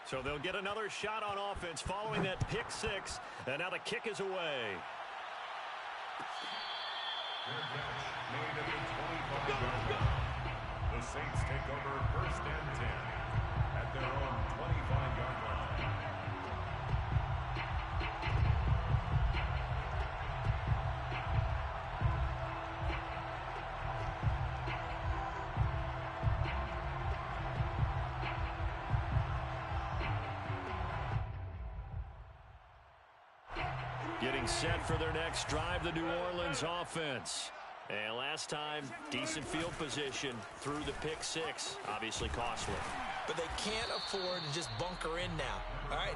So they'll get another shot on offense following that pick six. And now the kick is away. Made at the 25-yard line. The Saints take over 1st and 10 at their own 25-yard line. Getting set for their next drive, the New Orleans offense. And last time, decent field position through the pick six. Obviously costly. But they can't afford to just bunker in now. All right,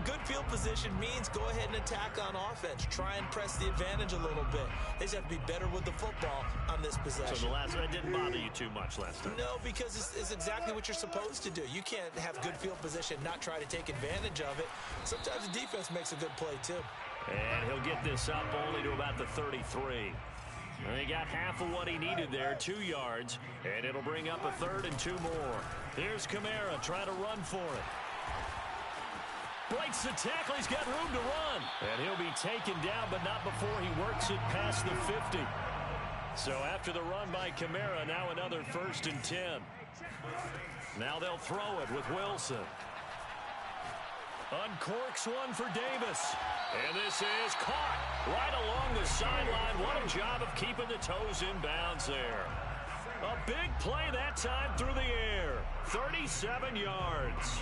good field position means go ahead and attack on offense. Try and press the advantage a little bit. They just have to be better with the football on this possession. So the last one didn't bother you too much last time? No, because it's exactly what you're supposed to do. You can't have good field position, not try to take advantage of it. Sometimes the defense makes a good play too. And he'll get this up only to about the 33. And he got half of what he needed there, 2 yards, and it'll bring up a 3rd and 2 more. Here's Kamara trying to run for it. Breaks the tackle. He's got room to run. And he'll be taken down, but not before he works it past the 50. So after the run by Kamara, now another 1st and 10. Now they'll throw it with Wilson. Uncorks one for Davis. And this is caught right along the sideline. What a job of keeping the toes in bounds there. A big play that time through the air. 37 yards.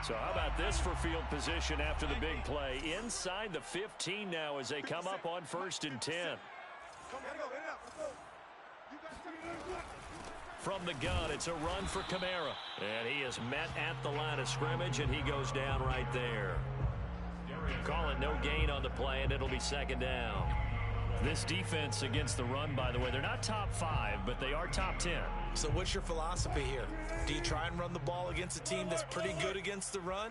So how about this for field position after the big play? Inside the 15 now as they come up on 1st and 10. From the gun, it's a run for Kamara. And he is met at the line of scrimmage, and he goes down right there. Call it no gain on the play, and it'll be 2nd down. This defense against the run, by the way, they're not top 5, but they are top 10. So what's your philosophy here? Do you try and run the ball against a team that's pretty good against the run?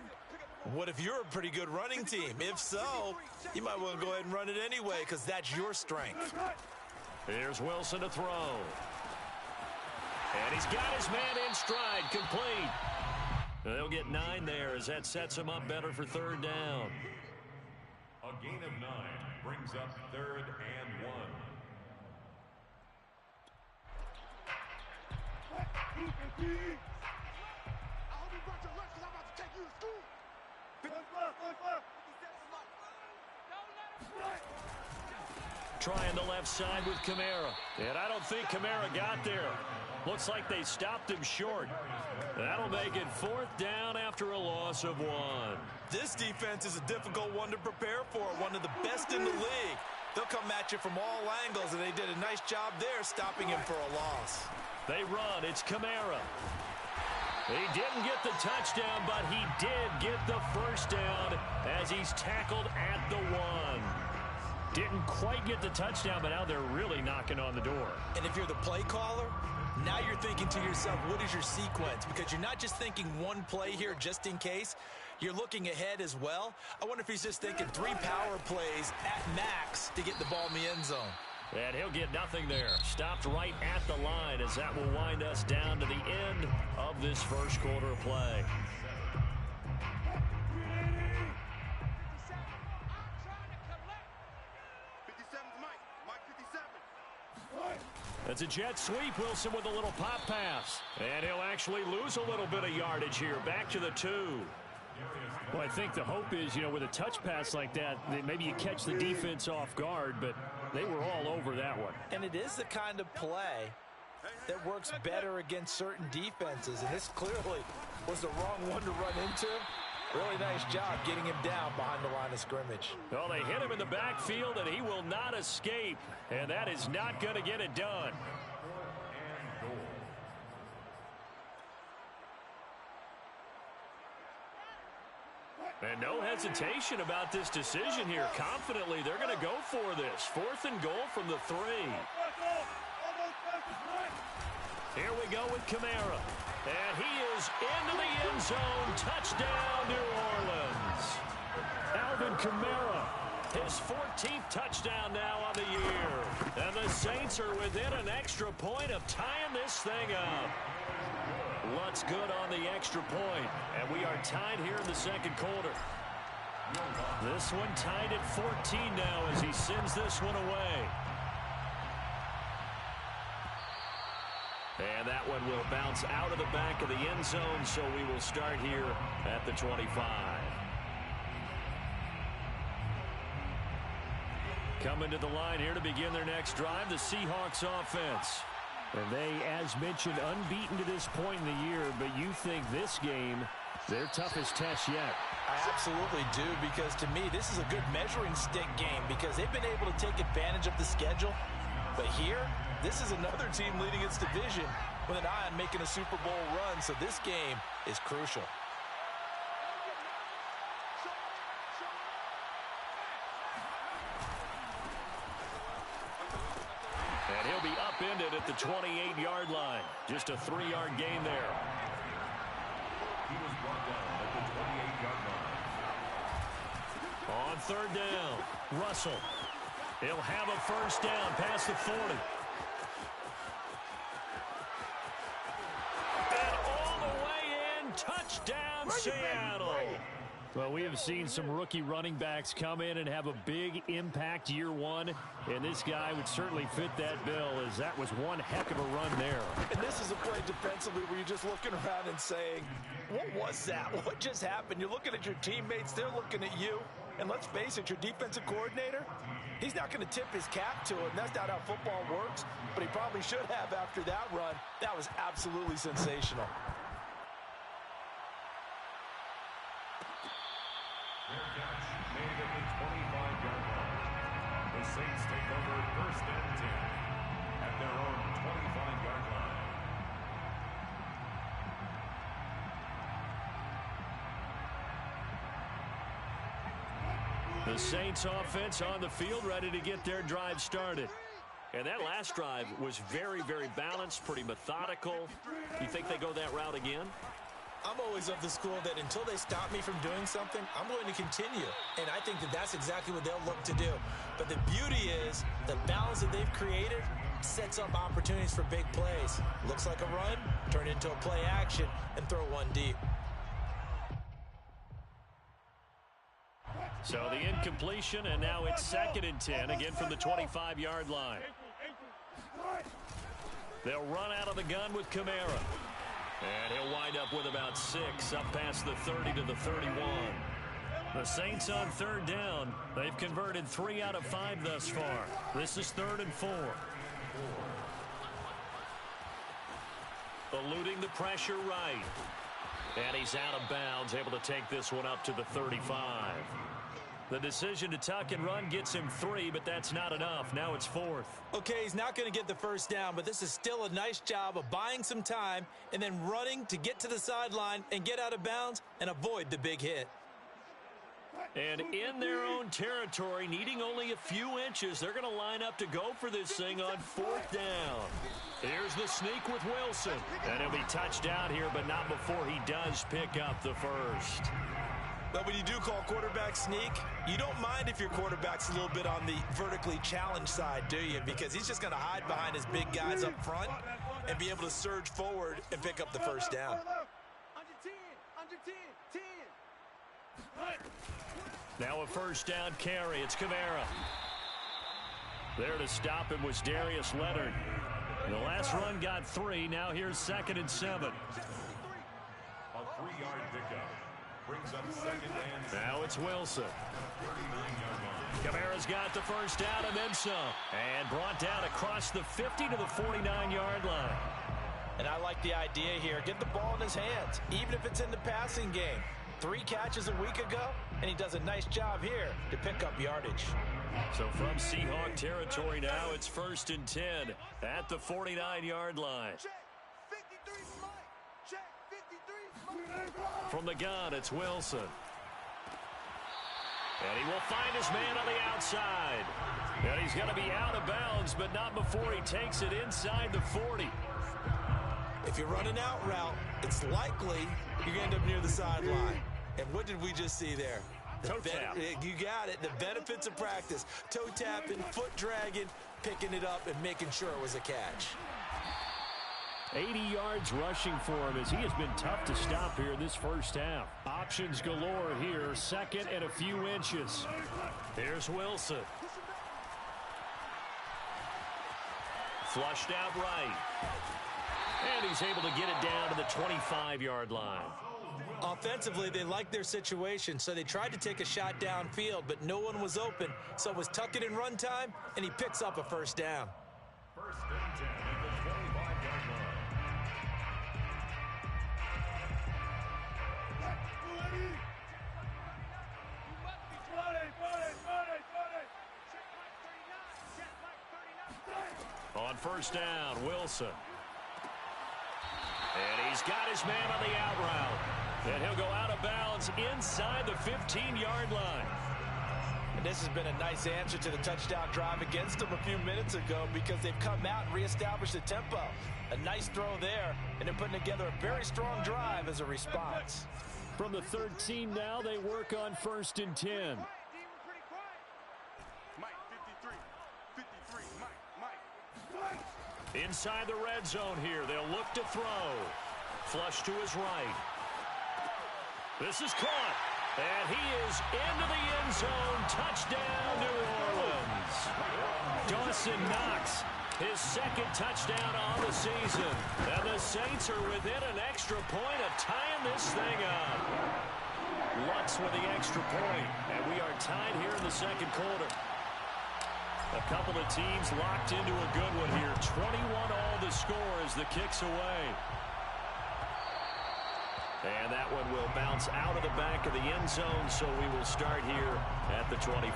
What if you're a pretty good running team? If so, you might want to go ahead and run it anyway because that's your strength. Here's Wilson to throw. And he's got his man in stride, complete. They'll get 9 there as that sets him up better for 3rd down. A gain of 9 brings up 3rd and 1. Trying the left side with Kamara. And I don't think Kamara got there. Looks like they stopped him short. That'll make it 4th down after a loss of 1. This defense is a difficult one to prepare for, one of the best in the league. They'll come at you from all angles, and they did a nice job there stopping him for a loss. They run. It's Kamara. He didn't get the touchdown, but he did get the 1st down as he's tackled at the 1. Didn't quite get the touchdown, but now they're really knocking on the door. And if you're the play caller, now you're thinking to yourself, what is your sequence? Because you're not just thinking one play here just in case. You're looking ahead as well. I wonder if he's just thinking 3 power plays at max to get the ball in the end zone. And he'll get nothing there. Stopped right at the line as that will wind us down to the end of this 1st quarter of play. That's a jet sweep. Wilson with a little pop pass. And he'll actually lose a little bit of yardage here. Back to the 2. Well, I think the hope is, with a touch pass like that maybe you catch the defense off guard, but they were all over that one. And it is the kind of play that works better against certain defenses. And this clearly was the wrong one to run into. Really nice job getting him down behind the line of scrimmage. Well, they hit him in the backfield, and he will not escape. And that is not going to get it done. And no hesitation about this decision here. Confidently, they're going to go for this. 4th and goal from the 3. Here we go with Kamara. And he is into the end zone. Touchdown, New Orleans. Alvin Kamara, his 14th touchdown now on the year. And the Saints are within an extra point of tying this thing up. What's good on the extra point? And we are tied here in the second quarter. This one tied at 14 now as he sends this one away. And that one will bounce out of the back of the end zone, so we will start here at the 25. Coming to the line here to begin their next drive, the Seahawks offense. And they, as mentioned, unbeaten to this point in the year, but you think this game, their toughest test yet? I absolutely do, because to me, this is a good measuring stick game because they've been able to take advantage of the schedule. But here, this is another team leading its division with an eye on making a Super Bowl run, so this game is crucial. And he'll be upended at the 28-yard line. Just a 3-yard gain there. He was brought down at the 28-yard line. On third down, Russell. He'll have a first down past the 40. And all the way in, touchdown Seattle. Well, we have seen some rookie running backs come in and have a big impact year one, and this guy would certainly fit that bill, as that was one heck of a run there. And this is a play defensively where you're just looking around and saying, what was that? What just happened? You're looking at your teammates, they're looking at you, and let's face it, your defensive coordinator, he's not going to tip his cap to him. That's not how football works, but he probably should have after that run. That was absolutely sensational. Their catch made at the 25-yard line. The Saints take over first and 10 at their own 25-yard line. The Saints offense on the field, ready to get their drive started. And that last drive was very, very balanced, pretty methodical. You think they go that route again? I'm always of the school that until they stop me from doing something, I'm going to continue. And I think that that's exactly what they'll look to do. But the beauty is the balance that they've created sets up opportunities for big plays. Looks like a run, turn it into a play action, and throw one deep. So the incompletion, and now it's 2nd and 10, again from the 25-yard line. They'll run out of the gun with Kamara. And he'll wind up with about 6, up past the 30 to the 31. The Saints on third down. They've converted 3 out of 5 thus far. This is 3rd and 4. Eluding the pressure right. And he's out of bounds, able to take this one up to the 35. The decision to tuck and run gets him 3, but that's not enough. Now it's 4th. Okay, he's not going to get the first down, but this is still a nice job of buying some time and then running to get to the sideline and get out of bounds and avoid the big hit. And in their own territory, needing only a few inches, they're going to line up to go for this thing on 4th down. Here's the sneak with Wilson. And he'll be touched down here, but not before he does pick up the first. But when you do call quarterback sneak, you don't mind if your quarterback's a little bit on the vertically challenged side, do you? Because he's just going to hide behind his big guys up front and be able to surge forward and pick up the first down. Under 10. Now a first down carry. It's Kamara. There to stop him was Darius Leonard. The last run got 3. Now here's 2nd and 7. A 3-yard pickup. Brings up 2nd and 7. Now it's Wilson. 39-yard line. Kamara's got the first down and then some. And brought down across the 50 to the 49-yard line. And I like the idea here. Get the ball in his hands, even if it's in the passing game. 3 catches a week ago, and he does a nice job here to pick up yardage. So from Seahawk territory now, it's 1st and 10 at the 49-yard line. From the gun, it's Wilson. And he will find his man on the outside. And he's going to be out of bounds, but not before he takes it inside the 40. If you run an out route, it's likely you're going to end up near the sideline. And what did we just see there? Toe tap. You got it. The benefits of practice. Toe tapping, foot dragging, picking it up, and making sure it was a catch. 80 yards rushing for him as he has been tough to stop here in this first half. Options galore here, second and a few inches. Here's Wilson. Flushed out right. And he's able to get it down to the 25-yard line. Offensively, they liked their situation, so they tried to take a shot downfield, but no one was open. So it was tuck it in run time, and he picks up a first down. First and 10 at the 25-yard line. On first down, Wilson. And he's got his man on the out route. And he'll go out of bounds inside the 15-yard line. And this has been a nice answer to the touchdown drive against them a few minutes ago because they've come out and reestablished the tempo. A nice throw there, and they're putting together a very strong drive as a response. From the 13 now, they work on first and 10. Inside the red zone here, they'll look to throw. Flush to his right. This is caught. And he is into the end zone. Touchdown, New Orleans. Dawson Knox, his second touchdown on the season. And the Saints are within an extra point of tying this thing up. Lutz with the extra point. And we are tied here in the second quarter. A couple of teams locked into a good one here. 21 all the score as the kick's away. And that one will bounce out of the back of the end zone, so we will start here at the 25.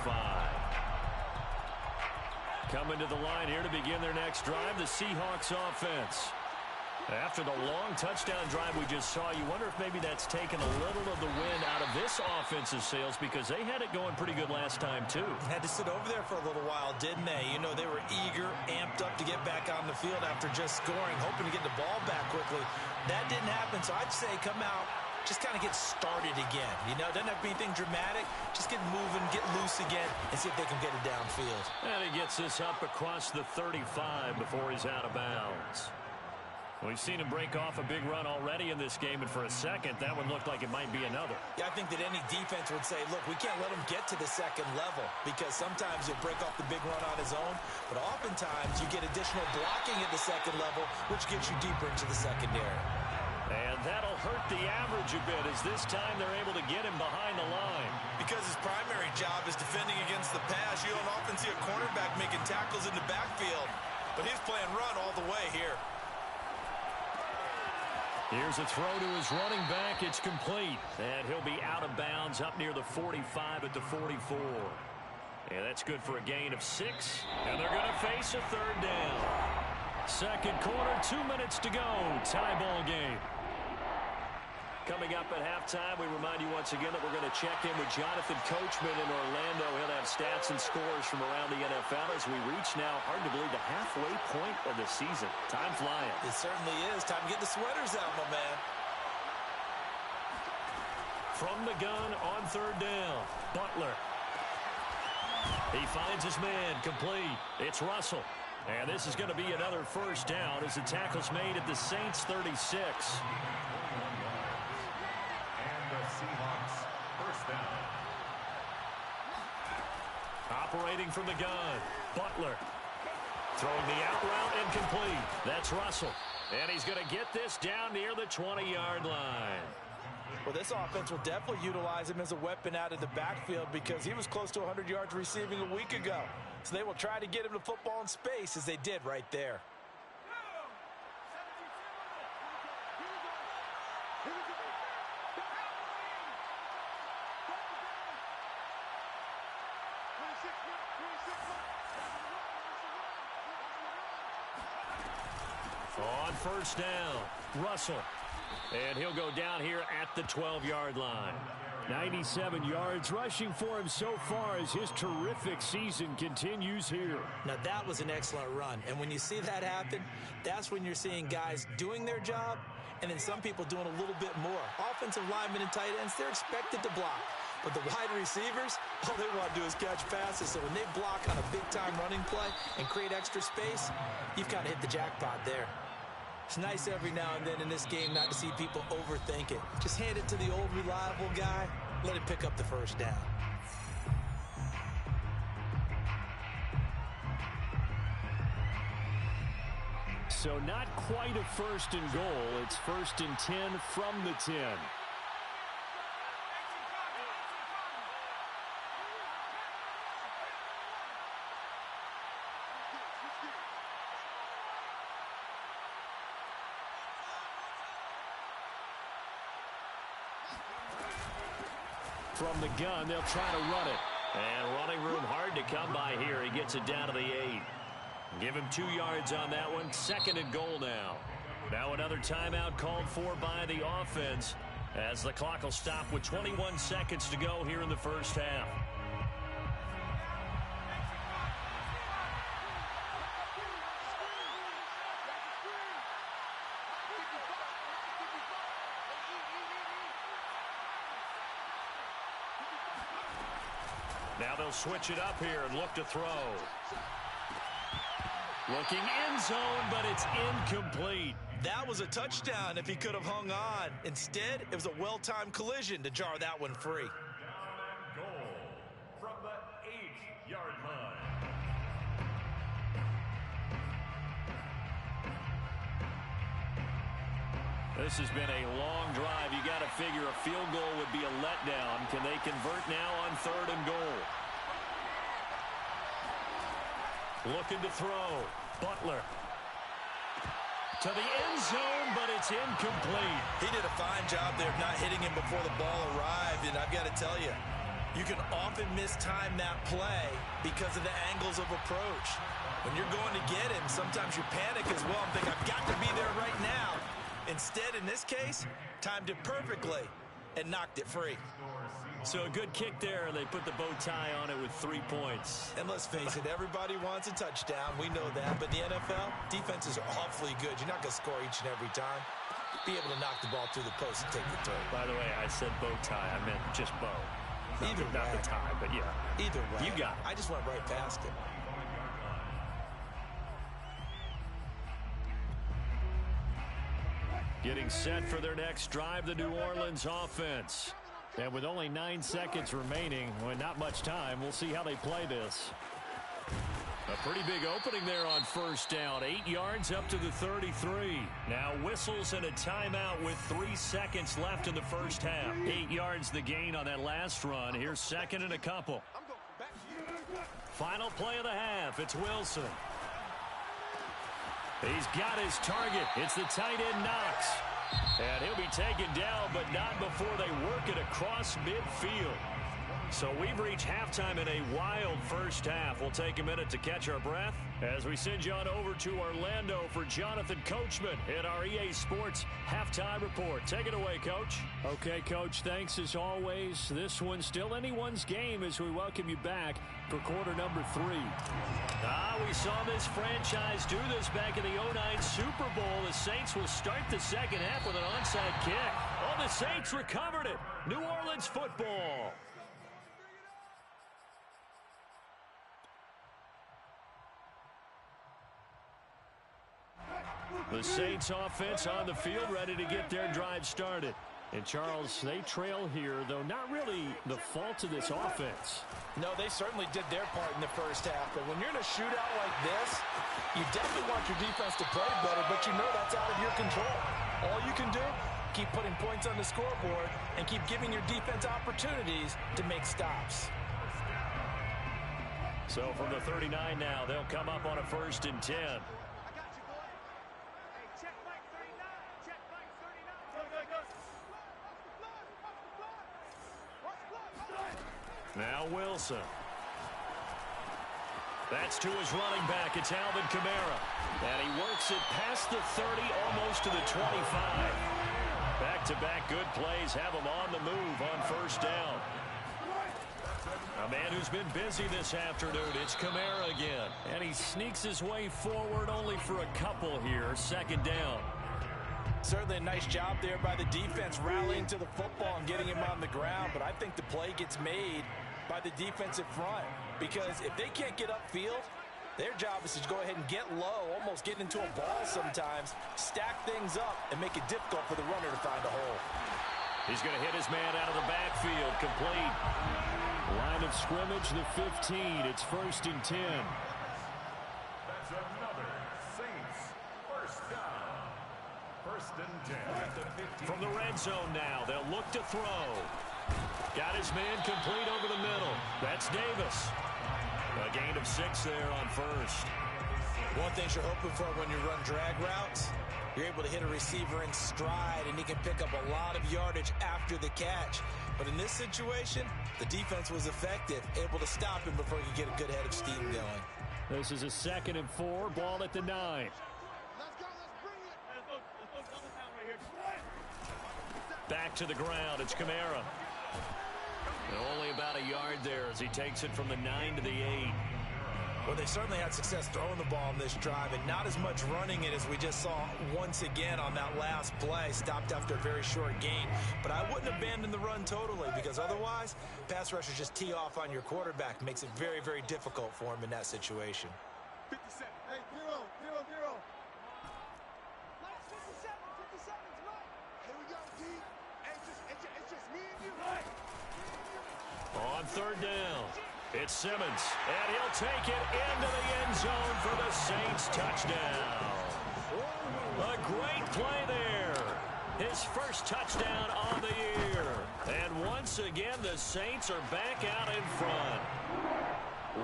Coming to the line here to begin their next drive, the Seahawks offense. After the long touchdown drive we just saw, you wonder if maybe that's taken a little of the wind out of this offensive sails because they had it going pretty good last time, too. Had to sit over there for a little while, didn't they? You know, they were eager, amped up to get back on the field after just scoring, hoping to get the ball back quickly. That didn't happen, so I'd say come out, just kind of get started again. You know, doesn't have to be anything dramatic. Just get moving, get loose again, and see if they can get it downfield. And he gets this up across the 35 before he's out of bounds. We've seen him break off a big run already in this game, and for a second, that one looked like it might be another. Yeah, I think that any defense would say, look, we can't let him get to the second level because sometimes he'll break off the big run on his own, but oftentimes you get additional blocking at the second level, which gets you deeper into the secondary. And that'll hurt the average a bit as this time they're able to get him behind the line. Because his primary job is defending against the pass, you don't often see a cornerback making tackles in the backfield, but he's playing run all the way here. Here's a throw to his running back. It's complete. And he'll be out of bounds up near the 45 at the 44. And that's good for a gain of 6. And they're going to face a third down. Second quarter, 2 minutes to go. Tie ball game. Coming up at halftime, we remind you once again that we're going to check in with Jonathan Coachman in Orlando. He'll have stats and scores from around the NFL as we reach now, hard to believe, the halfway point of the season. Time flying. It certainly is. Time to get the sweaters out, my man. From the gun on third down, Butler. He finds his man, complete. It's Russell. And this is going to be another first down as the tackle's made at the Saints 36. Seahawks first down. Operating from the gun, Butler. Throwing the out route and complete. That's Russell. And he's going to get this down near the 20-yard line. Well, this offense will definitely utilize him as a weapon out of the backfield because he was close to 100 yards receiving a week ago. So they will try to get him the football in space as they did right there. On first down, Russell. And he'll go down here at the 12-yard line. 97 yards rushing for him so far as his terrific season continues here. Now, that was an excellent run. And when you see that happen, that's when you're seeing guys doing their job and then some people doing a little bit more. Offensive linemen and tight ends, they're expected to block. But the wide receivers, all they want to do is catch passes. So when they block on a big-time running play and create extra space, you've kind of hit the jackpot there. It's nice every now and then in this game not to see people overthink it. Just hand it to the old reliable guy. Let him pick up the first down. So not quite a 1st and goal. It's 1st and 10 from the 10. From the gun, they'll try to run it. And running room hard to come by here. He gets it down to the 8. Give him 2 yards on that one. 2nd and goal now. Now another timeout called for by the offense as the clock will stop with 21 seconds to go here in the first half. Now they'll switch it up here and look to throw. Looking end zone, but it's incomplete. That was a touchdown if he could have hung on. Instead, it was a well-timed collision to jar that one free. Goal from the 8-yard line. This has been a long drive. You got to figure a field goal would be a letdown. Can they convert now on 3rd and goal? Looking to throw. Butler. To the end zone, but it's incomplete. He did a fine job there of not hitting him before the ball arrived, and I've got to tell you, you can often mistime that play because of the angles of approach. When you're going to get him, sometimes you panic as well and think, I've got to be there right now. Instead, in this case, timed it perfectly and knocked it free. So a good kick there. They put the bow tie on it with 3 points. And let's face it, everybody wants a touchdown. We know that. But in the NFL, defenses are awfully good. You're not going to score each and every time. Be able to knock the ball through the post and take the throw. By the way, I said bow tie. I meant just bow. Either way. Not the tie, but yeah. Either way. You got it. I just went right past it. Getting set for their next drive, the New Orleans offense. And with only 9 seconds remaining, with not much time, we'll see how they play this. A pretty big opening there on 1st down. 8 yards up to the 33. Now whistles and a timeout with 3 seconds left in the first half. 8 yards the gain on that last run. Here's 2nd and a couple. Final play of the half. It's Wilson. He's got his target. It's the tight end Knox. And he'll be taken down, but not before they work it across midfield. So we've reached halftime in a wild first half. We'll take a minute to catch our breath as we send you on over to Orlando for Jonathan Coachman in our EA Sports Halftime Report. Take it away, Coach. Okay, Coach, thanks as always. This one's still anyone's game as we welcome you back for quarter number 3. We saw this franchise do this back in the 2009 Super Bowl. The Saints will start the second half with an onside kick. Oh, the Saints recovered it. New Orleans football. The Saints offense on the field, ready to get their drive started. And, Charles, they trail here, though not really the fault of this offense. No, they certainly did their part in the first half. But when you're in a shootout like this, you definitely want your defense to play better, but you know that's out of your control. All you can do, keep putting points on the scoreboard and keep giving your defense opportunities to make stops. So from the 39 now, they'll come up on a 1st and 10. Now Wilson. That's to his running back. It's Alvin Kamara. And he works it past the 30, almost to the 25. Back-to-back good plays have him on the move on 1st down. A man who's been busy this afternoon. It's Kamara again. And he sneaks his way forward only for a couple here. 2nd down. Certainly a nice job there by the defense rallying to the football and getting him on the ground. But I think the play gets made by the defensive front. Because if they can't get upfield, Their job is to go ahead and get low, almost get into a ball sometimes, stack things up, and make it difficult for the runner to find a hole. He's going to hit his man out of the backfield, complete. Line of scrimmage, the 15. It's 1st and 10. That's another Saints first down. 1st and 10 at the 15. From the red zone now, they'll look to throw. Got his man complete over the middle. That's Davis. A gain of 6 there on 1st. One thing you're hoping for when you run drag routes, you're able to hit a receiver in stride, and he can pick up a lot of yardage after the catch. But in this situation, the defense was effective, able to stop him before he could get a good head of steam going. This is a 2nd and 4, ball at the 9. Let's go, let's bring it. Let's go double down right here. Back to the ground, it's Kamara. Only about a yard there as he takes it from the 9 to the 8. Well, they certainly had success throwing the ball in this drive, and not as much running it as we just saw once again on that last play. Stopped after a very short gain. But I wouldn't abandon the run totally, because otherwise, pass rushers just tee off on your quarterback. Makes it very, very difficult for him in that situation. 57. Hey, 0, 0, 0. Last 57, 57's right. Here we go, D. Hey, it's just me and you. Right. On 3rd down, it's Simmons, and he'll take it into the end zone for the Saints touchdown. A great play there. His first touchdown on the year. And once again, the Saints are back out in front.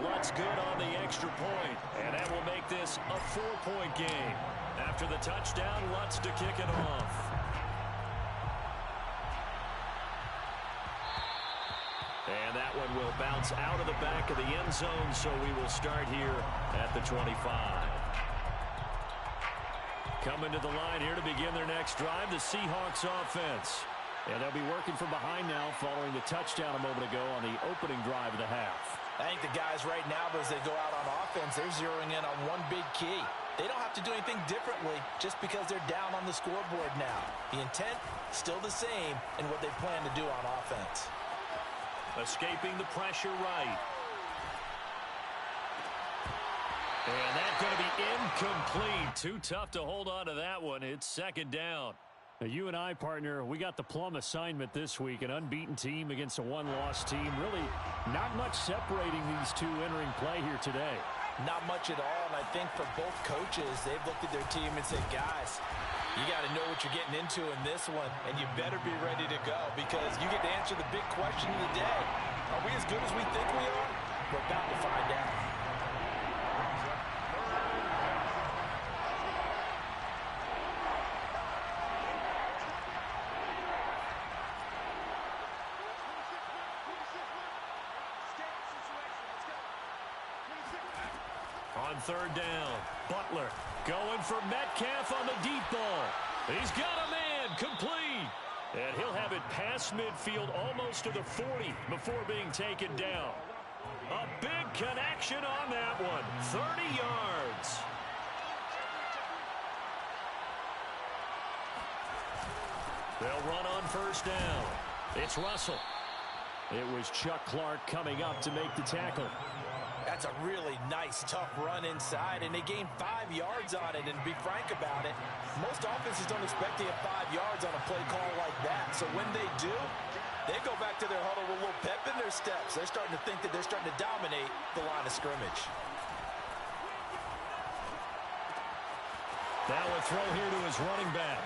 Lutz good on the extra point, and that will make this a 4-point game. After the touchdown, Lutz to kick it off. And that one will bounce out of the back of the end zone, so we will start here at the 25. Coming to the line here to begin their next drive, the Seahawks offense. And they'll be working from behind now following the touchdown a moment ago on the opening drive of the half. I think the guys right now, as they go out on offense, they're zeroing in on one big key. They don't have to do anything differently just because they're down on the scoreboard now. The intent, still the same in what they plan to do on offense. Escaping the pressure right. And that's going to be incomplete. Too tough to hold on to that one. It's 2nd down. Now, you and I, partner, we got the plum assignment this week. An unbeaten team against a one-loss team. Really not much separating these two entering play here today. Not much at all, and I think for both coaches, they've looked at their team and said, guys, you got to know what you're getting into in this one, and you better be ready to go because you get to answer the big question of the day. Are we as good as we think we are? We're about to find out. On 3rd down, Butler going for Metcalf on the deep ball. He's got a man, complete. And he'll have it past midfield almost to the 40 before being taken down. A big connection on that one, 30 yards. They'll run on 1st down. It's Russell. It was Chuck Clark coming up to make the tackle. That's a really nice, tough run inside, and they gained 5 yards on it. And to be frank about it, most offenses don't expect to get 5 yards on a play call like that. So when they do, they go back to their huddle with a little pep in their steps. They're starting to think that they're starting to dominate the line of scrimmage. Now a throw here to his running back.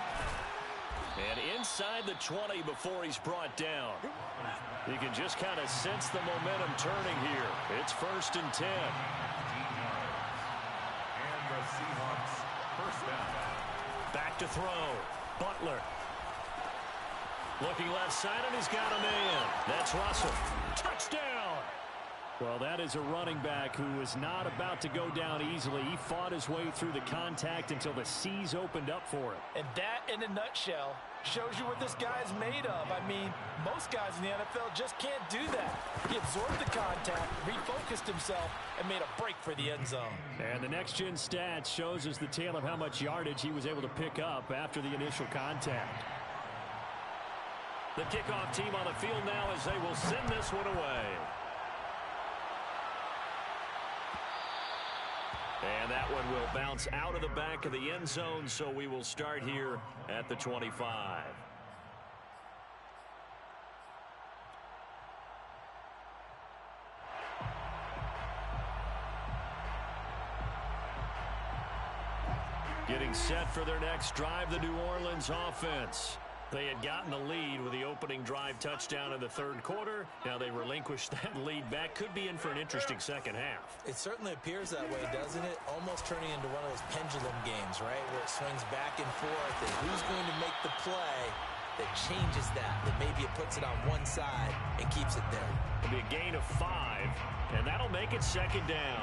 And inside the 20 before he's brought down. You can just kind of sense the momentum turning here. It's 1st and 10. And the Seahawks first down. Back to throw. Butler. Looking left side, and he's got a man. That's Russell. Touchdown! Well, that is a running back who is not about to go down easily. He fought his way through the contact until the seas opened up for him. And that, in a nutshell, shows you what this guy's made of. I mean, most guys in the NFL just can't do that. He absorbed the contact, refocused himself, and made a break for the end zone. And the next-gen stats shows us the tale of how much yardage he was able to pick up after the initial contact. The kickoff team on the field now as they will send this one away. And that one will bounce out of the back of the end zone, so we will start here at the 25. Getting set for their next drive, the New Orleans offense. They had gotten the lead with the opening drive touchdown in the third quarter. Now they relinquished that lead back. Could be in for an interesting second half. It certainly appears that way, doesn't it? Almost turning into one of those pendulum games, right? Where it swings back and forth. And who's going to make the play that changes that maybe it puts it on one side and keeps it there? It'll be a gain of 5, and that'll make it second down.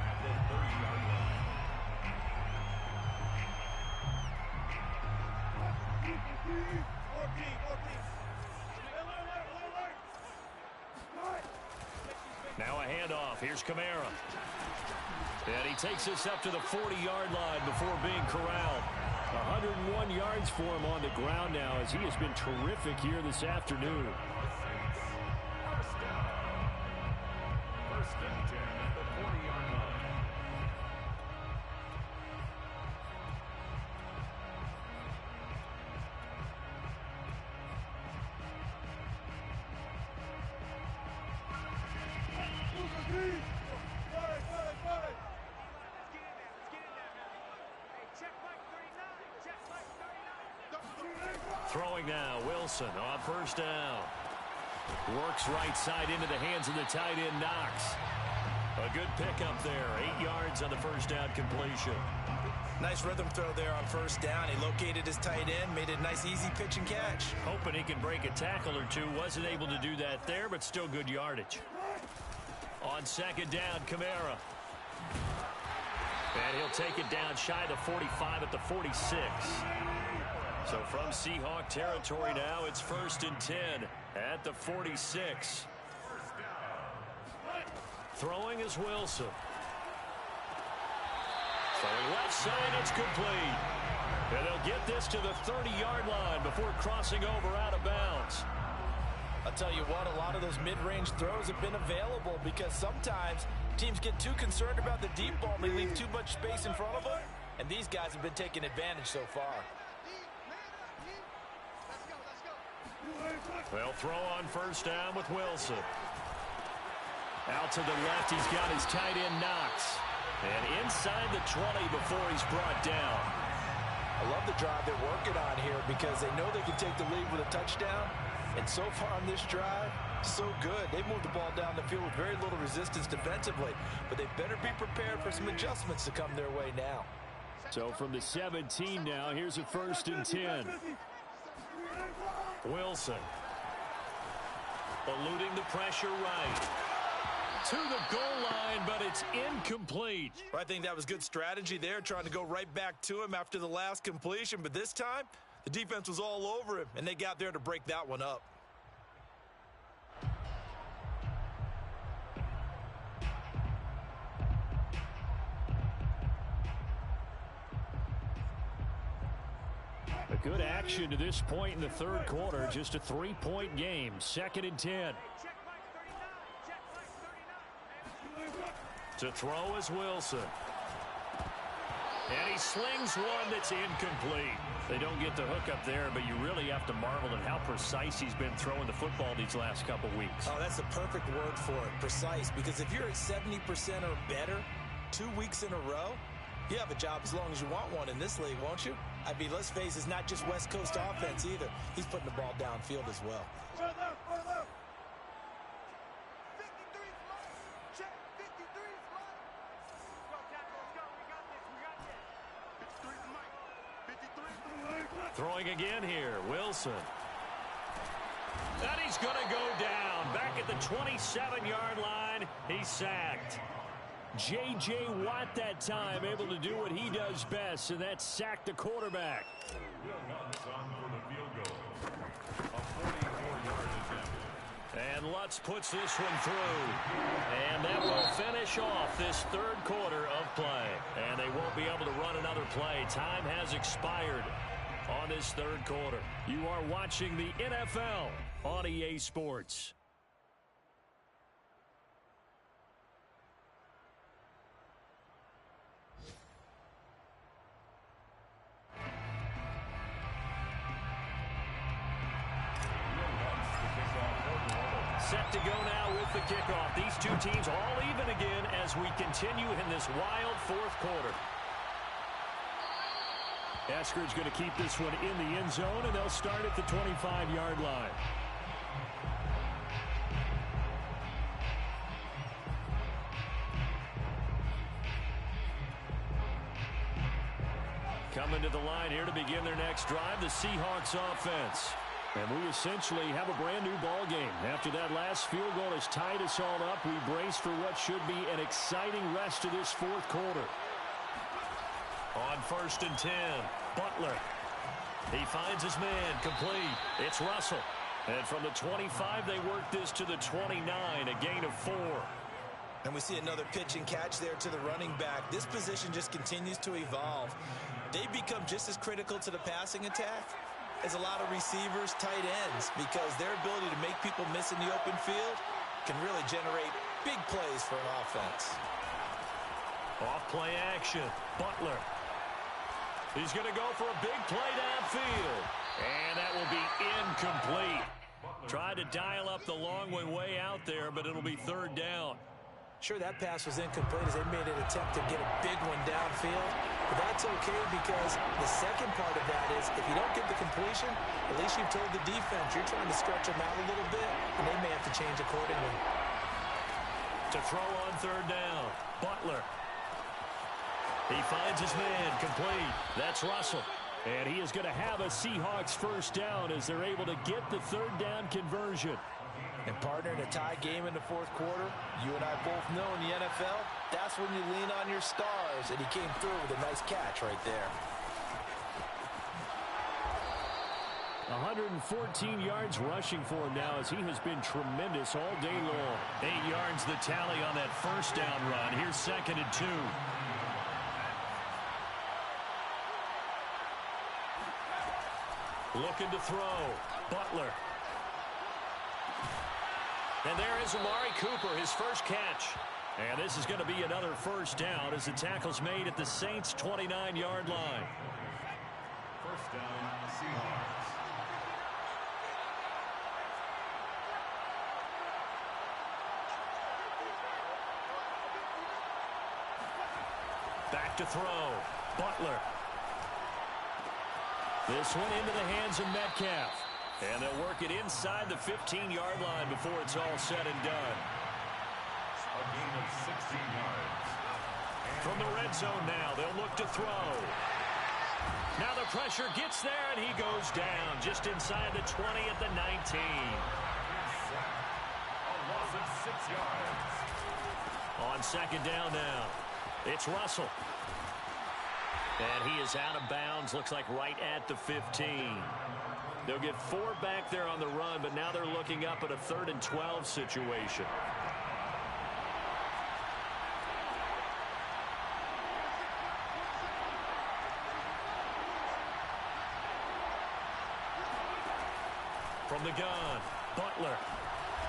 At the 30-yard line. Now a handoff. Here's Kamara. And he takes us up to the 40-yard line before being corralled. 101 yards for him on the ground now as he has been terrific here this afternoon. First and 10 at the 40-yard line. Throwing now, Wilson on first down. Works right side into the hands of the tight end, Knox. A good pickup there, 8 yards on the first down completion. Nice rhythm throw there on first down. He located his tight end, made it a nice easy pitch and catch. Hoping he can break a tackle or two. Wasn't able to do that there, but still good yardage. On second down, Kamara. And he'll take it down shy of the 45 at the 46. So from Seahawk territory now, it's first and 10 at the 46. Throwing is Wilson. Throwing left side, it's complete. And they'll get this to the 30-yard line before crossing over out of bounds. I'll tell you what, a lot of those mid-range throws have been available because sometimes teams get too concerned about the deep ball and they leave too much space in front of them. And these guys have been taking advantage so far. They'll throw on first down with Wilson. Out to the left, he's got his tight end, Knox. And inside the 20 before he's brought down. I love the drive they're working on here because they know they can take the lead with a touchdown. And so far on this drive, so good. They moved the ball down the field with very little resistance defensively. But they better be prepared for some adjustments to come their way now. So from the 17 now, here's a first and 10. Wilson. Eluding the pressure right. To the goal line, but it's incomplete. I think that was good strategy there, trying to go right back to him after the last completion. But this time, the defense was all over him, and they got there to break that one up. A good action to this point in the third quarter. Just a 3-point game. Second and 10. To throw is Wilson. And he slings one that's incomplete. They don't get the hook up there, but you really have to marvel at how precise he's been throwing the football these last couple weeks. Oh, that's the perfect word for it, precise. Because if you're at 70% or better 2 weeks in a row, you have a job as long as you want one in this league, won't you? I mean, let's face it, it's not just West Coast offense either. He's putting the ball downfield as well. Throwing again here, Wilson. And he's going to go down. Back at the 27-yard line, he's sacked. J.J. Watt that time able to do what he does best, and that's sack the quarterback. And Lutz puts this one through. And that will finish off this third quarter of play. And they won't be able to run another play. Time has expired on this third quarter. You are watching the NFL on EA Sports. Back to go now with the kickoff. These two teams all even again as we continue in this wild fourth quarter. Eskridge going to keep this one in the end zone, and they'll start at the 25-yard line. Coming to the line here to begin their next drive, the Seahawks offense. And we essentially have a brand-new ball game. After that last field goal has tied us all up, we brace for what should be an exciting rest of this fourth quarter. On 1st and 10, Butler. He finds his man, complete. It's Russell. And from the 25, they work this to the 29, a gain of 4. And we see another pitch and catch there to the running back. This position just continues to evolve. They become just as critical to the passing attack as a lot of receivers, tight ends, because their ability to make people miss in the open field can really generate big plays for an offense. Off play action, Butler. He's going to go for a big play downfield. And that will be incomplete. Tried to dial up the long way out there, but it'll be 3rd down. Sure, that pass was incomplete as they made an attempt to get a big one downfield. But that's okay because the second part of that is if you don't get the completion, at least you've told the defense you're trying to stretch them out a little bit, and they may have to change accordingly. To throw on 3rd down, Butler. He finds his man, complete. That's Russell. And he is going to have a Seahawks 1st down as they're able to get the 3rd down conversion. And partner, in a tie game in the fourth quarter, you and I both know in the NFL, that's when you lean on your stars. And he came through with a nice catch right there. 114 yards rushing for him now as he has been tremendous all day long. 8 yards the tally on that 1st down run. Here's 2nd and 2. Looking to throw. Butler. And there is Amari Cooper, his first catch. And this is going to be another 1st down as the tackle's made at the Saints' 29-yard line. 1st down, Seahawks. Back to throw. Butler. This one into the hands of Metcalf. And they'll work it inside the 15-yard line before it's all said and done. A gain of 16 yards. From the red zone now, they'll look to throw. Now the pressure gets there, and he goes down just inside the 20 at the 19. A loss of 6 yards. On 2nd down now, it's Russell. And he is out of bounds, looks like right at the 15. They'll get 4 back there on the run, but now they're looking up at a 3rd and 12 situation. From the gun, Butler.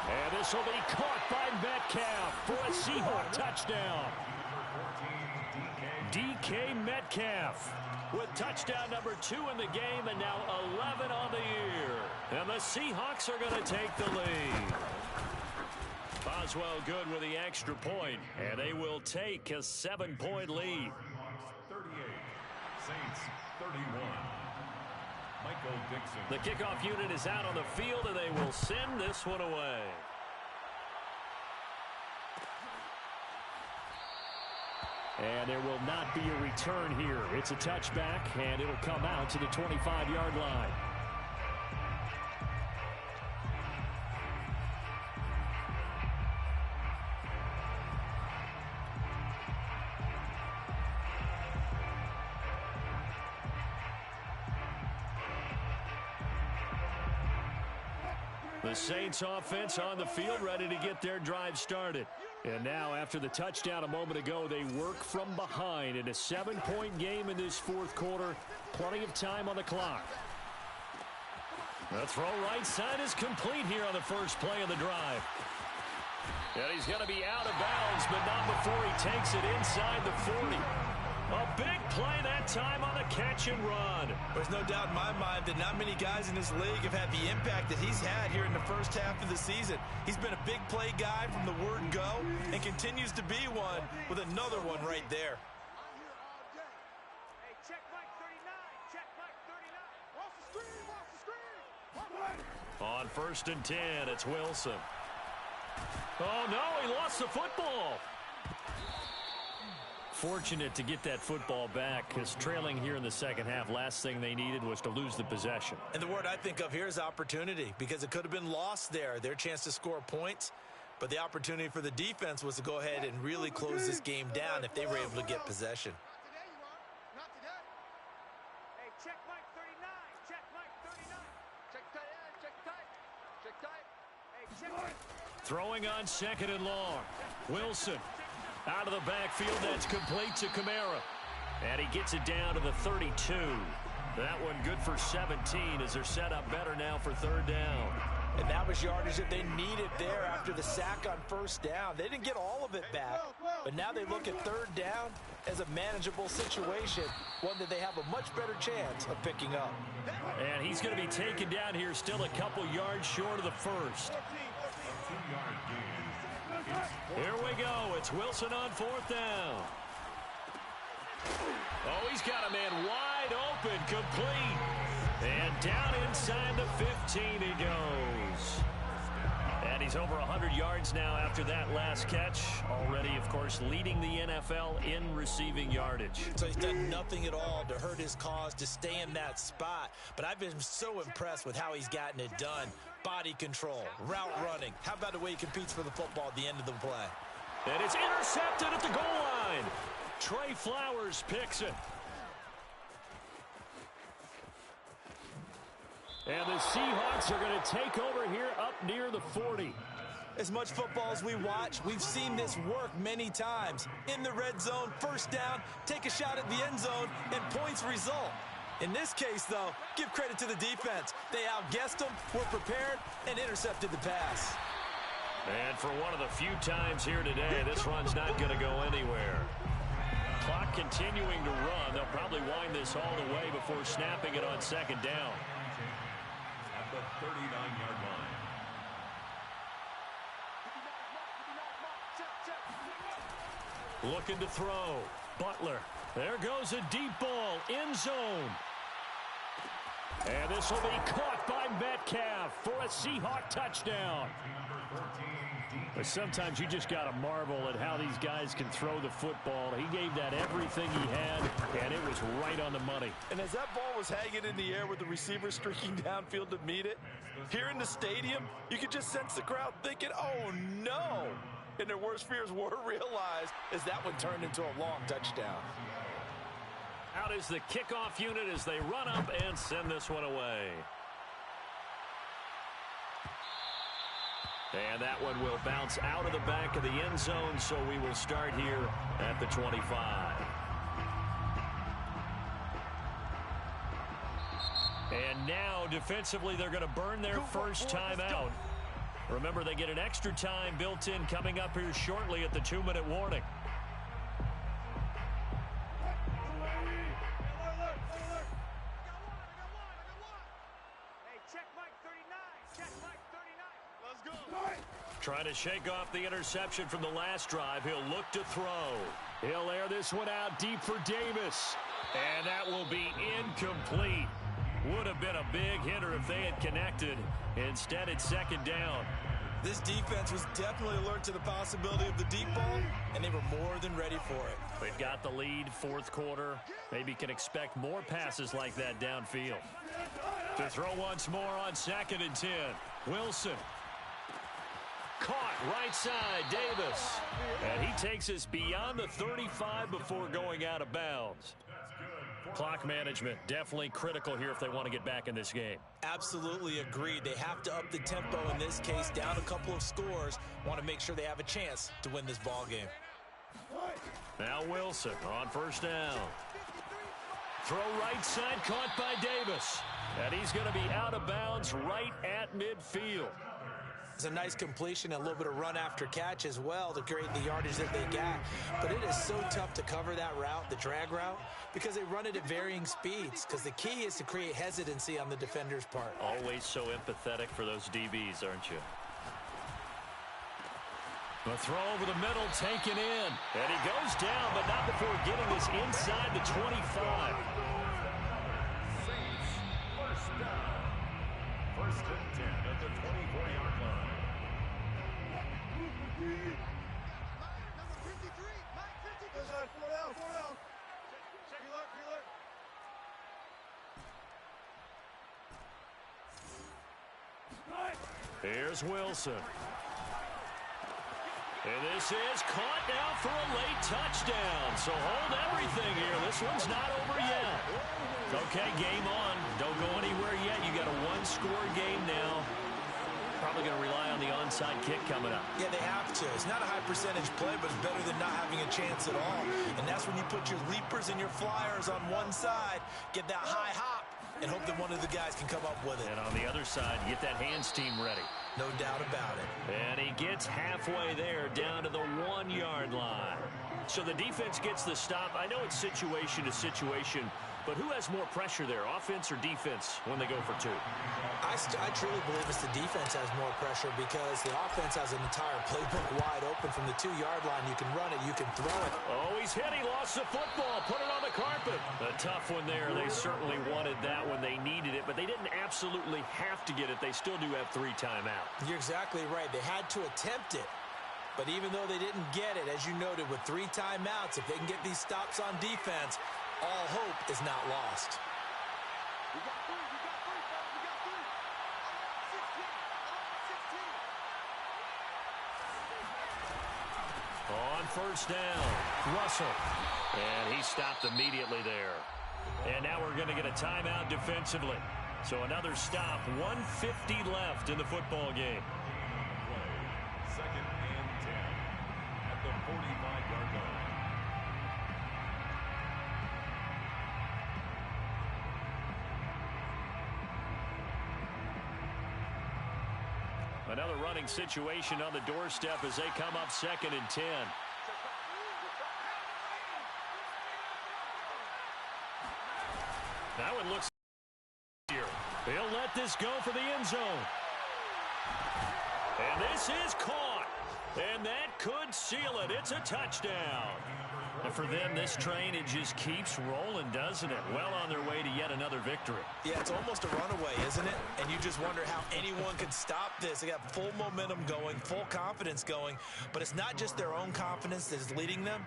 And this will be caught by Metcalf for a Seahawk touchdown. DK Metcalf with touchdown number 2 in the game and now 11 on the year. And the Seahawks are going to take the lead. Boswell good with the extra point, and they will take a 7-point lead. 38, Saints 31. Michael Dixon. The kickoff unit is out on the field, and they will send this one away. And there will not be a return here. It's a touchback, and it'll come out to the 25-yard line. The Saints offense on the field ready to get their drive started. And now after the touchdown a moment ago, they work from behind in a 7-point game in this fourth quarter. Plenty of time on the clock. The throw right side is complete here on the first play of the drive. And he's going to be out of bounds, but not before he takes it inside the 40. A big play that time on the catch and run. There's no doubt in my mind that not many guys in this league have had the impact that he's had here in the first half of the season. He's been a big play guy from the word go and continues to be one with another one right there. Hey, check Mike 39. Check Mike 39. Watch the screen. Watch the screen. On 1st and 10, it's Wilson. Oh, no, he lost the football. Fortunate to get that football back, because trailing here in the second half, last thing they needed was to lose the possession. And the word I think of here is opportunity, because it could have been lost there, their chance to score points. But the opportunity for the defense was to go ahead and really close this game down if they were able to get possession. Not today. Hey, check Mike 39. Check Mike 39. Check tight end. Check tight. Check tight. Hey, check Mike. Throwing on 2nd and long. Wilson out of the backfield. That's complete to Kamara. And he gets it down to the 32. That one good for 17 as they're set up better now for 3rd down. And that was yardage that they needed there after the sack on 1st down. They didn't get all of it back, but now they look at 3rd down as a manageable situation, one that they have a much better chance of picking up. And he's going to be taken down here, still a couple yards short of the first. Here we go. It's Wilson on 4th down. Oh, he's got a man wide open, complete. And down inside the 15 he goes. And he's over 100 yards now after that last catch. Already, of course, leading the NFL in receiving yardage. So he's done nothing at all to hurt his cause to stay in that spot. But I've been so impressed with how he's gotten it done. Body control, route running. How about the way he competes for the football at the end of the play? And it's intercepted at the goal line. Trey Flowers picks it. And the Seahawks are going to take over here up near the 40. As much football as we watch, we've seen this work many times. In the red zone, 1st down, take a shot at the end zone, and points result. In this case, though, give credit to the defense. They outguessed them, were prepared, and intercepted the pass. And for one of the few times here today, this run's not going to go anywhere. Clock continuing to run. They'll probably wind this all the way before snapping it on 2nd down. At the 39-yard line. Looking to throw. Butler. There goes a deep ball. End zone. And this will be caught by Metcalf for a Seahawk touchdown. But sometimes you just got to marvel at how these guys can throw the football. He gave that everything he had, and it was right on the money. And as that ball was hanging in the air with the receiver streaking downfield to meet it, here in the stadium, you could just sense the crowd thinking, oh, no. And their worst fears were realized as that one turned into a long touchdown. Out is the kickoff unit as they run up and send this one away. And that one will bounce out of the back of the end zone, so we will start here at the 25. And now, defensively, they're going to burn their first time out. Remember, they get an extra time built in coming up here shortly at the 2-minute warning. Trying to shake off the interception from the last drive. He'll look to throw. He'll air this one out deep for Davis. And that will be incomplete. Would have been a big hitter if they had connected. Instead, it's 2nd down. This defense was definitely alert to the possibility of the deep ball, and they were more than ready for it. They've got the lead, 4th quarter. Maybe can expect more passes like that downfield. To throw once more on 2nd and 10. Wilson. Caught right side, Davis. And he takes us beyond the 35 before going out of bounds. Clock management definitely critical here if they want to get back in this game. Absolutely agreed. They have to up the tempo in this case, down a couple of scores. Want to make sure they have a chance to win this ball game. Now Wilson on 1st down. Throw right side, caught by Davis. And he's going to be out of bounds right at midfield. It's a nice completion, and a little bit of run after catch as well to create the yardage that they got. But it is so tough to cover that route, the drag route, because they run it at varying speeds. Because the key is to create hesitancy on the defender's part. Always so empathetic for those DBs, aren't you? The throw over the middle, taken in. And he goes down, but not before getting this inside the 25. Saints, first down. First and 10 at the 24-yard line. Number 53, Mike 53. Four down, four down. Check your luck, Here's Wilson. And this is caught now for a late touchdown. So hold everything here. This one's not over yet. Okay, game on. Don't go anywhere yet. You got a one-score game now. Probably going to rely on the onside kick coming up. Yeah, they have to. It's not a high percentage play, but it's better than not having a chance at all. And that's when you put your leapers and your flyers on one side, get that high hop, and hope that one of the guys can come up with it. And on the other side, get that hands team ready. No doubt about it. And he gets halfway there, down to the 1-yard line. So the defense gets the stop. I know it's situation to situation, but who has more pressure there, offense or defense, when they go for two? I truly believe it's the defense has more pressure because the offense has an entire playbook wide open from the 2-yard line. You can run it, you can throw it. Oh, he's hit. He lost the football. Put it on the carpet. A tough one there. They certainly wanted that when they needed it, but they didn't absolutely have to get it. They still do have 3 timeouts. You're exactly right. They had to attempt it. But even though they didn't get it, as you noted, with 3 timeouts, if they can get these stops on defense, all hope is not lost. We got 3, we got 3, fellas, we got 3. 16. On first down, Russell. And he stopped immediately there. And now we're going to get a timeout defensively. So another stop, 1:50 left in the football game. Second and 10 at the 45-yard line. Another running situation on the doorstep as they come up 2nd and 10. That one looks here. He'll let this go for the end zone. And this is caught. And that could seal it. It's a touchdown. And for them, this train, it just keeps rolling, doesn't it? Well on their way to yet another victory. Yeah, it's almost a runaway, isn't it? And you just wonder how anyone could stop this. They got full momentum going, full confidence going. But it's not just their own confidence that is leading them.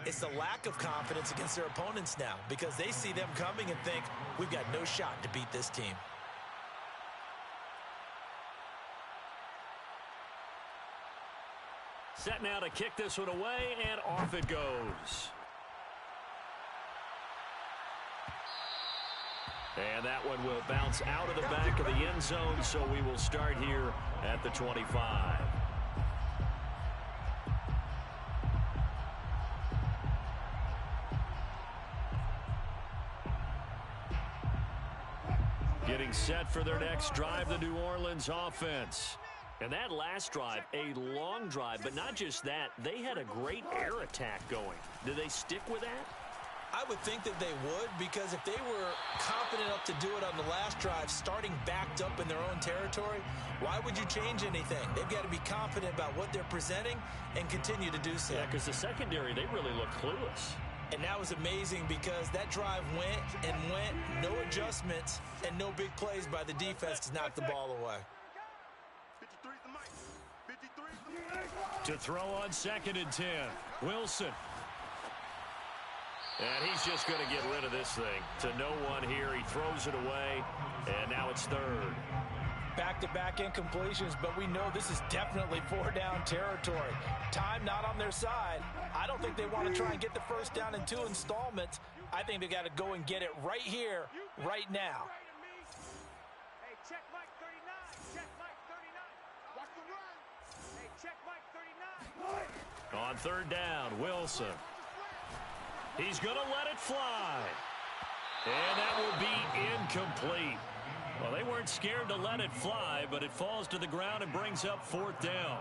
It's the lack of confidence against their opponents now because they see them coming and think, we've got no shot to beat this team. Set now to kick this one away, and off it goes. And that one will bounce out of the back of the end zone, so we will start here at the 25. Getting set for their next drive, the New Orleans offense. And that last drive, a long drive, but not just that, they had a great air attack going. Did they stick with that? I would think that they would because if they were confident enough to do it on the last drive, starting backed up in their own territory, why would you change anything? They've got to be confident about what they're presenting and continue to do so. Yeah, because the secondary, they really look clueless. And that was amazing because that drive went and went, no adjustments, and no big plays by the defense to knock the ball away. To throw on 2nd and 10, Wilson. And he's just going to get rid of this thing. To no one here, he throws it away, and now it's 3rd. Back-to-back incompletions, but we know this is definitely 4-down territory. Time not on their side. I don't think they want to try and get the first down in 2 installments. I think they got to go and get it right here, right now. Hey, check Mike 39. Check Mike 39. Watch the run. Hey, check Mike 39. On 3rd down, Wilson. He's going to let it fly. And that will be incomplete. Well, they weren't scared to let it fly, but it falls to the ground and brings up 4th down.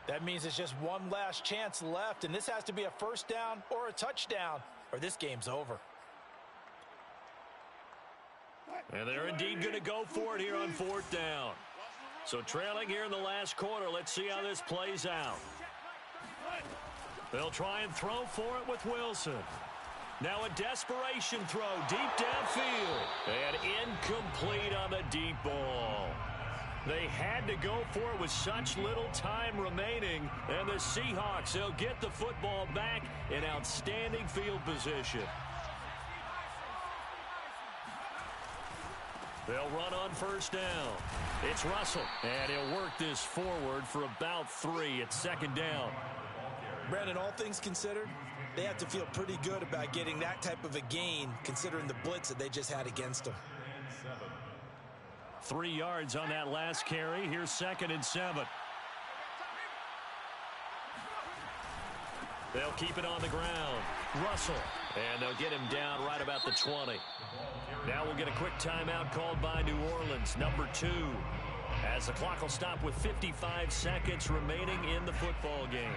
That means it's just one last chance left, and this has to be a first down or a touchdown, or this game's over. And they're indeed going to go for it here on 4th down. So trailing here in the last quarter, let's see how this plays out. They'll try and throw for it with Wilson. Now a desperation throw deep downfield. And incomplete on the deep ball. They had to go for it with such little time remaining. And the Seahawks, they'll get the football back in outstanding field position. They'll run on 1st down. It's Russell. And he'll work this forward for about 3 at 2nd down. Brandon, all things considered, they have to feel pretty good about getting that type of a gain, considering the blitz that they just had against them. 3 yards on that last carry. Here's 2nd and 7. They'll keep it on the ground. Russell. And they'll get him down right about the 20. Now we'll get a quick timeout called by New Orleans, number 2. As the clock will stop with 55 seconds remaining in the football game.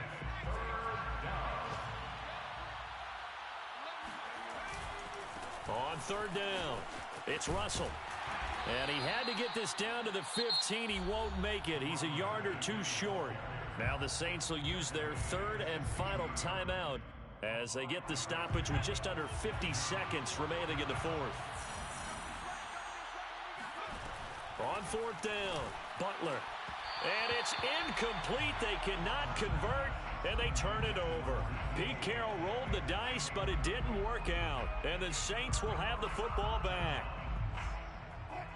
On 3rd down, it's Russell. And he had to get this down to the 15. He won't make it. He's a yard or 2 short. Now the Saints will use their 3rd and final timeout as they get the stoppage with just under 50 seconds remaining in the 4th. On 4th down, Butler. And it's incomplete. They cannot convert, and they turn it over. Pete Carroll rolled the dice, but it didn't work out. And the Saints will have the football back.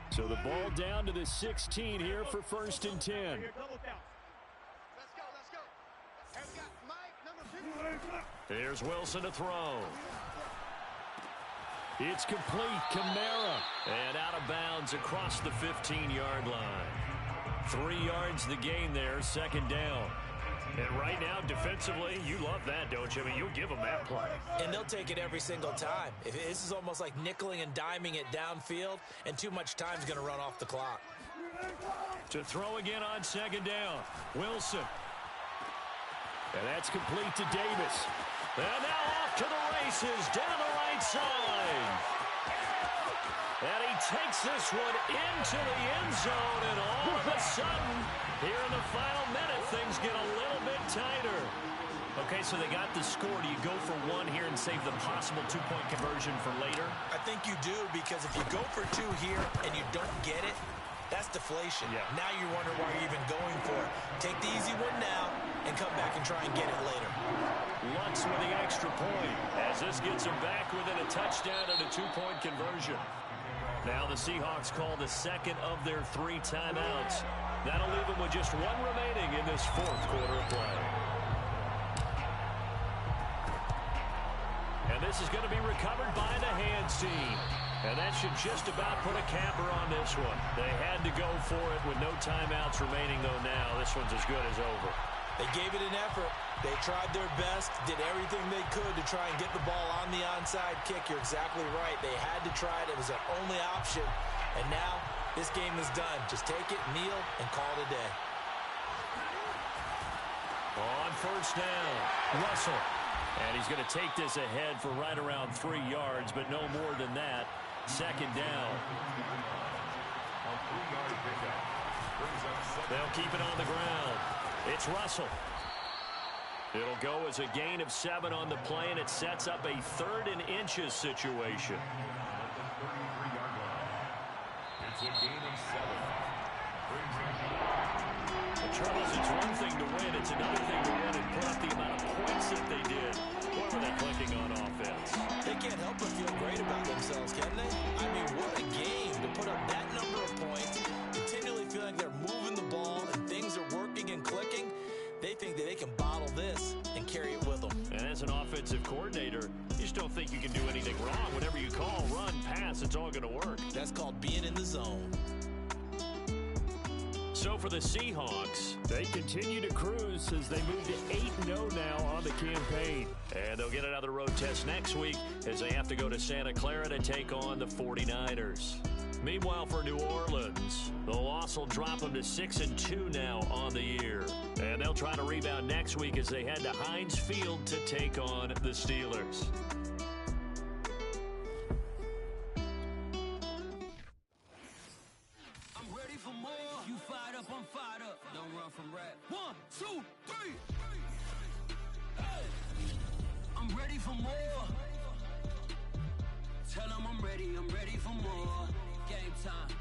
So the ball down to the 16 here for 1st and 10. Let's go. And we got Mike, number 50. Here's Wilson to throw. It's complete. Kamara. And out of bounds across the 15-yard line. 3 yards the gain there, 2nd down. And right now, defensively, you love that, don't you? I mean, you'll give them that play. And they'll take it every single time. This is almost like nickeling and diming it downfield, and too much time's going to run off the clock. To throw again on 2nd down. Wilson. And that's complete to Davis. And now off to the races down the right side. And he takes this one into the end zone, and all of a sudden, here in the final minute, things get a little bit tighter. Okay, so they got the score. Do you go for 1 here and save the possible 2-point conversion for later? I think you do, because if you go for 2 here and you don't get it, that's deflation. Yeah. Now you wonder why you're even going for it. Take the easy one now and come back and try and get it later. Lutz with the extra point, as this gets him back within a touchdown and a 2-point conversion. Now the Seahawks call the 2nd of their 3 timeouts. That'll leave them with just 1 remaining in this 4th quarter of play. And this is going to be recovered by the hands team. And that should just about put a capper on this one. They had to go for it with no timeouts remaining, though now this one's as good as over. They gave it an effort. They tried their best, did everything they could to try and get the ball on the onside kick. You're exactly right. They had to try it. It was their only option. And now this game is done. Just take it, kneel, and call it a day. On 1st down, Russell. And he's going to take this ahead for right around 3 yards, but no more than that. 2nd down. They'll keep it on the ground. It's Russell. It'll go as a gain of 7 on the play, and it sets up a 3rd and inches situation. It's a gain of 7. Well, Charles, it's one thing to win. It's another thing to win and put up the amount of points that they did. Boy, were they clicking on offense. They can't help but feel great about themselves, can they? I mean, what a game to put up that number of points, continually feeling like they're moving the ball and things are working and clicking. They think that they can bottle this and carry it with them. And as an offensive coordinator, you just don't think you can do anything wrong. Whatever you call, run, pass, it's all going to work. That's called being in the zone. So for the Seahawks, they continue to cruise as they move to 8-0 now on the campaign. And they'll get another road test next week as they have to go to Santa Clara to take on the 49ers. Meanwhile, for New Orleans, the loss will drop them to 6-2 now on the year. And they'll try to rebound next week as they head to Heinz Field to take on the Steelers. I'm ready for more. You fired up, I'm fired up. Don't run from rap. 1, 2, 3. Hey. I'm ready for more. Tell them I'm ready for more. Game time.